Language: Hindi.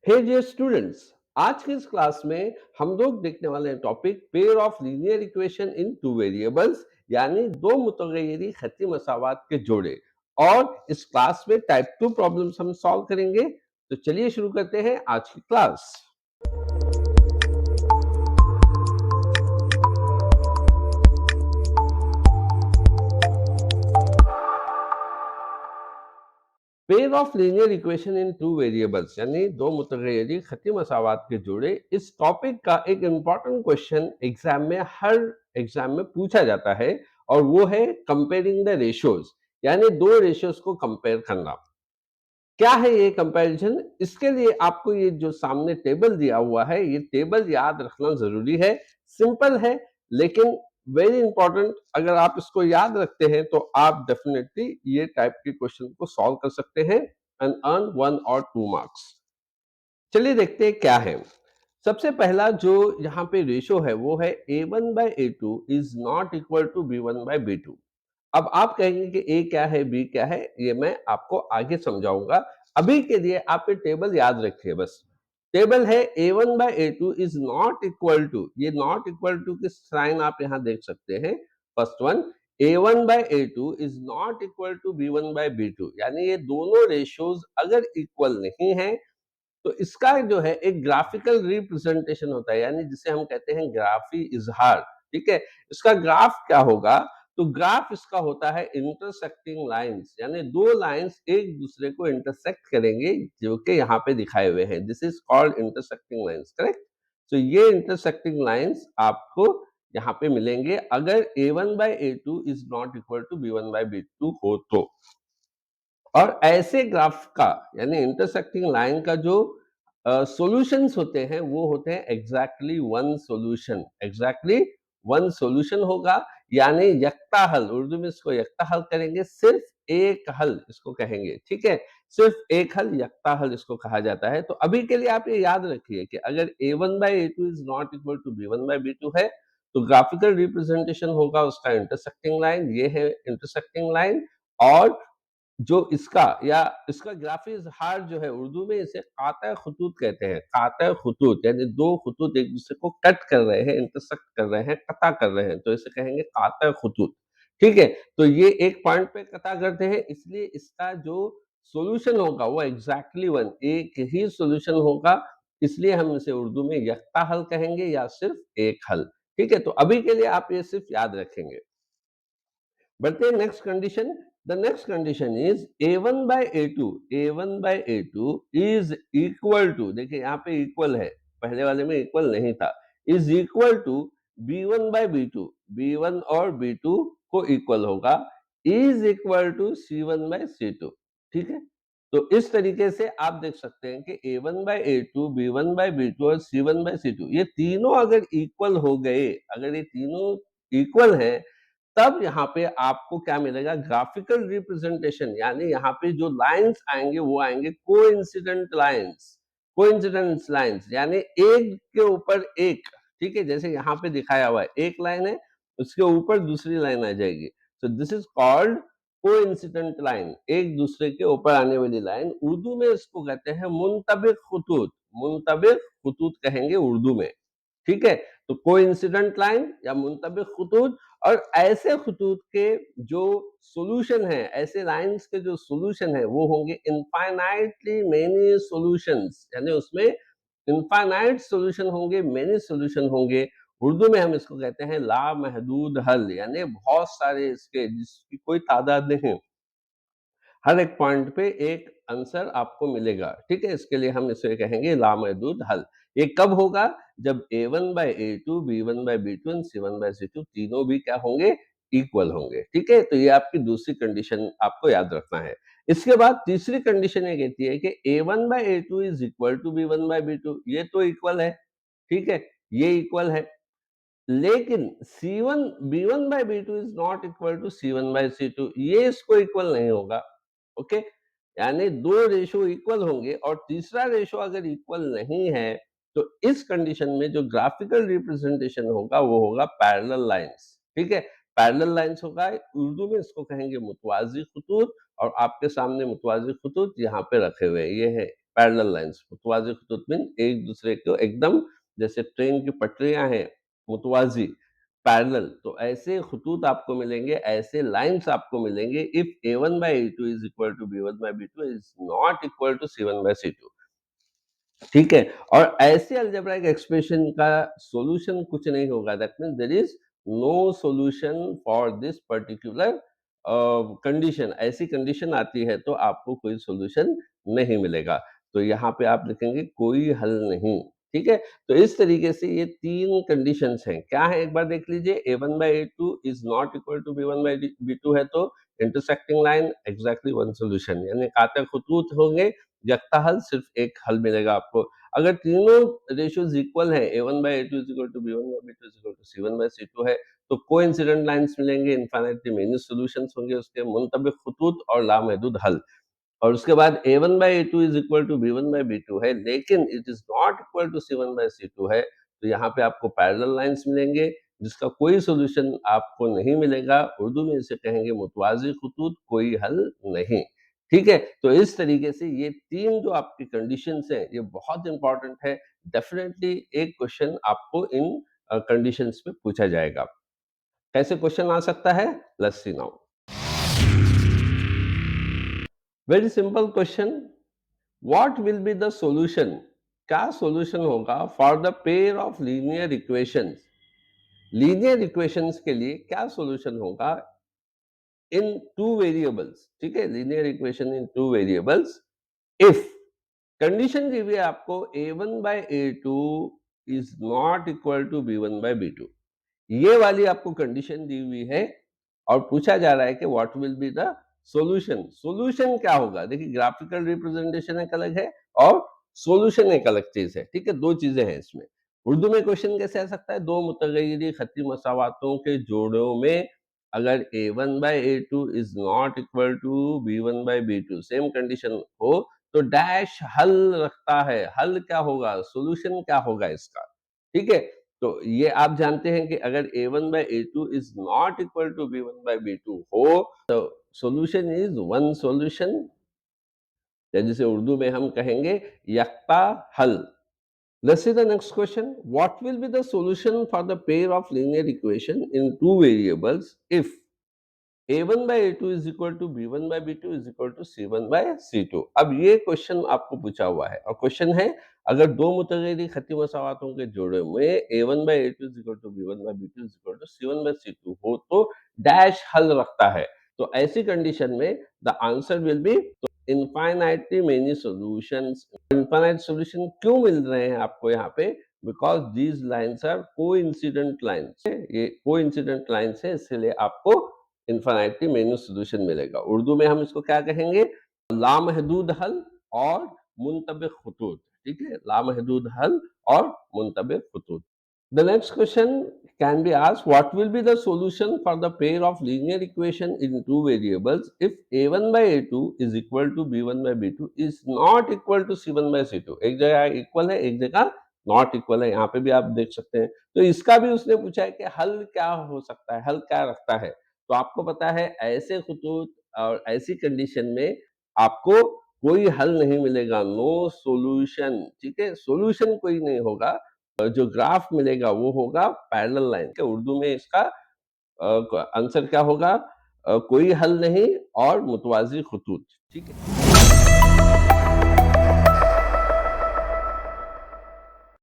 हे डियर स्टूडेंट्स, आज की इस क्लास में हम लोग देखने वाले हैं topic pair of linear equation in two variables, यानी दो मुतगय्यरी खती मसावात के जोड़े। और इस क्लास में टाइप 2 प्रॉब्लम्स हम सॉल्व करेंगे। तो चलिए शुरू करते हैं आज की class. Pair of linear equation in two variables यानी दो मुतगय्यरी खती मसावात के जोड़े, इस टॉपिक का एक इंपॉर्टेंट क्वेश्चन हर एग्जाम में पूछा जाता है। और वो है कंपेयरिंग द रेशियोज, यानी दो रेशियोज को कंपेयर करना। क्या है ये कंपैरिजन? इसके लिए आपको ये जो सामने टेबल दिया हुआ है, ये टेबल याद रखना जरूरी है। सिंपल है लेकिन वेरी इंपॉर्टेंट। अगर आप इसको याद रखते हैं तो आप डेफिनेटली ये टाइप के क्वेश्चन को सॉल्व कर सकते हैं एंड अर्न 1 और 2 मार्क्स। चलिए देखते हैं क्या है। सबसे पहला जो यहाँ पे रेशो है वो है a1/a2 is not equal to b1/b2। अब आप कहेंगे कि ए क्या है, बी क्या है, ये मैं आपको आगे समझाऊंगा। अभी के लिए आप ये टेबल याद रखिए बस। टेबल है a1/a2 is not equal to, ये नॉट इक्वल टू की साइन आप यहां देख सकते हैं। First one, a1/a2 is not equal to b1/b2, यानी ये दोनों रेशियोज अगर इक्वल नहीं है तो इसका जो है एक ग्राफिकल रिप्रेजेंटेशन होता है, यानी जिसे हम कहते हैं ग्राफी इजहार। ठीक है, इसका ग्राफ क्या होगा? तो ग्राफ इसका होता है इंटरसेक्टिंग लाइंस, यानी दो लाइंस एक दूसरे को इंटरसेक्ट करेंगे, जो कि यहाँ पे दिखाए हुए हैं। This is called intersecting lines, correct. तो ये इंटरसेक्टिंग लाइंस आपको यहाँ पे मिलेंगे अगर a1/a2 is not equal to b1/b2 हो तो। और ऐसे ग्राफ का, यानी इंटरसेक्टिंग लाइन का जो सॉल्यूशंस होते हैं वो होते हैं exactly one solution. Exactly one solution होगा, यानी यक्ता हल। उर्दू में इसको यक्ता हल करेंगे, सिर्फ एक हल इसको कहेंगे। ठीक है, सिर्फ एक हल, यक्ता हल इसको कहा जाता है। तो अभी के लिए आप ये याद रखिए कि अगर a1/a2 is not equal to b1/b2 है तो ग्राफिकल रिप्रेजेंटेशन होगा उसका इंटरसेक्टिंग लाइन, ये है इंटरसेक्टिंग लाइन। और जो इसका या इसका ग्राफी इजहार जो है, उर्दू में इसे काता खुतूत कहते हैं। काता खुतूत यानी दो खुतूत एक दूसरे को कट कर रहे हैं, इंटरसेक्ट कर रहे हैं, कता कर रहे हैं, तो इसे कहेंगे काता खुतूत। ठीक है, तो ये एक पॉइंट पे कता करते हैं, इसलिए इसका जो सॉल्यूशन होगा वो एग्जैक्टली वन, एक ही सॉल्यूशन होगा। इसलिए हम इसे उर्दू में यक्ता हल कहेंगे या सिर्फ एक हल। ठीक है, तो अभी के लिए आप ये सिर्फ याद रखेंगे। बढ़ते हैं next condition. The next condition is a1/a2, a1/a2 is equal to, देखिए यहाँ पे इक्वल है, पहले वाले में इक्वल नहीं था, is equal to b1/b2। b1 और b2 को इक्वल होगा, इज इक्वल टू c1/c2। ठीक है, तो इस तरीके से आप देख सकते हैं कि a1/a2, b1/b2 और c1/c2 ये तीनों अगर इक्वल हो गए, अगर ये तीनों इक्वल हैं, तब यहाँ पे आपको क्या मिलेगा? ग्राफिकल रिप्रेजेंटेशन, यानी यहाँ पे जो लाइंस आएंगे वो आएंगे कोइंसिडेंट लाइंस। कोइंसिडेंट लाइंस यानी एक के ऊपर एक। ठीक है, जैसे यहाँ पे दिखाया हुआ है, एक लाइन है, उसके ऊपर दूसरी लाइन आ जाएगी। तो this is called coincident line, एक दूसरे के ऊपर आने वाली लाइन। उर्दू में इसको कहते हैं मुंतबिक खुतूत। मुंतबिक खुतूत कहेंगे उर्दू में। ठीक है, तो कोइंसिडेंट लाइन या मुंतबिक खुतूत। और ऐसे खुतूत के जो सॉल्यूशन है, ऐसे लाइंस के जो सॉल्यूशन है वो होंगे इनफाइनाइटली मेनी सॉल्यूशंस, यानी उसमें इनफाइनाइट सॉल्यूशन होंगे, मेनी सॉल्यूशन होंगे। उर्दू में हम इसको कहते हैं लामहदूद हल, यानी बहुत सारे इसके, जिसकी कोई तादाद नहीं, हर एक पॉइंट पे एक आंसर आपको मिलेगा। ठीक है, इसके लिए हम इसे कहेंगे लामहदूद हल। ये कब होगा? जब a1/a2, b1/b2 और c1/c2 तीनों भी क्या होंगे? इक्वल होंगे। ठीक है, तो ये आपकी दूसरी कंडीशन आपको याद रखना है। इसके बाद तीसरी कंडीशन ये कहती है कि a1/a2 is equal to b1/b2। ये तो इक्वल है, ठीक है, ये इक्वल है, लेकिन C1 B1/B2 is not equal to C1/C2, ये इसको इक्वल नहीं होगा। ओके, यानी दो रेशो इक्वल होंगे और तीसरा रेशो अगर इक्वल नहीं है तो इस कंडीशन में जो ग्राफिकल रिप्रेजेंटेशन होगा वो होगा पैरेलल लाइंस। ठीक है, पैरेलल लाइंस होगा, उर्दू में इसको कहेंगे मुतवाजी खुतूत। और आपके सामने मुतवाजी खुतूत यहाँ पे रखे हुए हैं, ये है पैरेलल लाइन्स, मुतवाज़ी खतूत मीन एक दूसरे को एकदम, जैसे ट्रेन की पटरियाँ हैं मुतवाज़ी, पैरेलल, तो ऐसे खतूत आपको मिलेंगे, ऐसे लाइन्स आपको मिलेंगे if A1/A2 is equal to B1/B2 is not equal to C1/C2। ठीक है? और ऐसे अलजेब्राइक एक्सप्रेशन का सॉल्यूशन कुछ नहीं होगा, that means there is no solution for this particular condition. ऐसी कंडीशन आती है तो आपको कोई सॉल्यूशन नहीं मिलेगा। तो यहाँ पे आप लिखेंगे कोई हल नहीं, ठीक है? तो इस तरीके से ये 3 कंडीशंस हैं। क्या है एक बार देख लीजिए, A1/A2 is not equal to B1/B2 है तो intersecting line exactly one solution, यानी काते खतूत होंगे, यकता हल, सिर्फ एक हल मिलेगा आपको। अगर तीनों रेशियोज इक्वल है, A1/A2 is equal to B1/B2 is equal to C1/C2 है, तो कोइंसिडेंट लाइन्स मिलेंगे, इनफाइनाइटली मेनी सॉल्यूशंस होंगे उसके, मुंतबिक खतूत और लामहदूद हल। और उसके बाद A1/A2 is equal to B1/B2 है, लेकिन it is not equal to C1/C2 है, तो यहाँ पे आपको पैरेलल लाइन्स मिलेंगे जिसका कोई सॉल्यूशन आपको नहीं मिलेगा। उर्दू में इसे कहेंगे मुतवाज़ी खतूत, कोई हल नहीं। ठीक है? तो इस तरीके से ये 3 जो आपकी कंडीशंस हैं, ये बहुत इंपॉर्टेंट है। डेफिनिटली एक क्वेश्चन आपको इन कंडीशंस पे पूछा जाएगा। कैसे क्वेश्चन आ सकता है? Let's see now. Very simple question, what will be the solution? क्या सॉल्यूशन होगा for the pair of linear equations? Linear equations के लिए क्या सॉल्यूशन होगा इन टू वेरिएबल्स? ठीक है, linear equation in two variables if condition दी हुई है आपको A1/A2 is not equal to B1/B2, ये वाली आपको कंडीशन दी हुई है और पूछा जा रहा है कि what will be the solution. Solution क्या होगा? देखिए, ग्राफिकल रिप्रेजेंटेशन एक अलग है और सॉल्यूशन एक अलग चीज है। ठीक है, दो चीजें हैं इसमें। उर्दू में क्वेश्चन कैसे आ सकता है? दो मुतगय्यरी खत्ती मसावातों के जोड़ों में अगर A1/A2 is not equal to B1/B2 same condition हो तो डैश हल रखता है। हल क्या होगा? सॉल्यूशन क्या होगा इसका? ठीक है, तो ये आप जानते हैं कि अगर A1/A2 is not equal to B1/B2 हो तो सॉल्यूशन इज वन सॉल्यूशन, या जिसे उर्दू में हम कहेंगे यक्ता हल। Let's see the next question. What will be the solution for the pair of linear equation in two variables if A1/A2 is equal to B1/B2 is equal to C1/C2? अब ये क्वेश्चन आपको पूछा हुआ है और क्वेश्चन है, अगर दो मुतगय्यरी खत्ती मसावातों के जोड़े में A1/A2 is equal to B1/B2 is equal to C1/C2 हो तो डैश हल रखता है। तो ऐसी कंडीशन में the answer will be infinitely many solutions. Infinite solution क्यों मिल रहे हैं आपको यहाँ पे? Because these lines are coincident lines. ये कोइंसिडेंट लाइन्स है, इसलिए आपको इनफाइनाइटली मेनी सॉल्यूशन मिलेगा। उर्दू में हम इसको क्या कहेंगे? लामहदूद हल और मुंतबिक खतूत। ठीक है, लामहदूद हल और मुंतबिक खतूत। The next question can be asked, what will be the solution for the pair of linear equation in two variables if A1/A2 is equal to B1/B2 is not equal to C1/C2? एक जगह इक्वल है, एक जगह नॉट इक्वल है, यहाँ पे भी आप देख सकते हैं। तो इसका भी उसने पूछा है कि हल क्या हो सकता है, हल क्या रखता है। तो आपको पता है ऐसे खतूत और ऐसी कंडीशन में आपको कोई हल नहीं मिलेगा, नो सॉल्यूशन। ठीक है, सॉल्यूशन कोई नहीं होगा, जो ग्राफ मिलेगा वो होगा पैरेलल लाइन के। उर्दू में इसका आंसर क्या होगा? कोई हल नहीं और मुतवाज़ी खतूत। ठीक है।